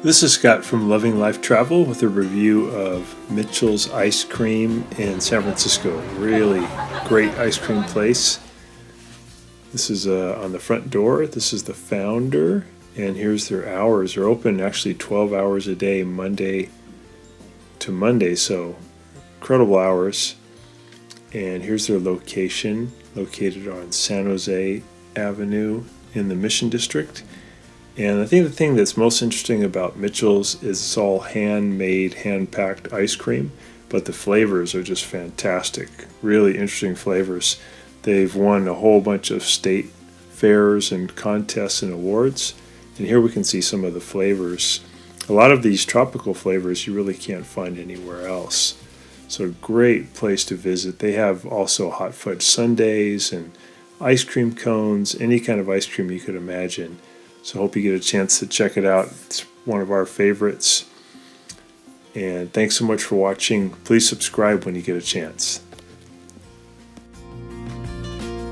This is Scott from Loving Life Travel with a review of Mitchell's Ice Cream in San Francisco. Really great ice cream place. This is on the front door. This is the founder, and here's their hours. They're open actually 12 hours a day, Monday to Monday, so incredible hours. And here's their location, located on San Jose Avenue in the Mission District. And I think the thing that's most interesting about Mitchell's is it's all handmade, hand-packed ice cream, but the flavors are just fantastic. Really interesting flavors. They've won a whole bunch of state fairs and contests and awards. And here we can see some of the flavors. A lot of these tropical flavors you really can't find anywhere else. So great place to visit. They have also hot fudge sundaes and ice cream cones, any kind of ice cream you could imagine. So I hope you get a chance to check it out. It's one of our favorites. And thanks so much for watching. Please subscribe when you get a chance.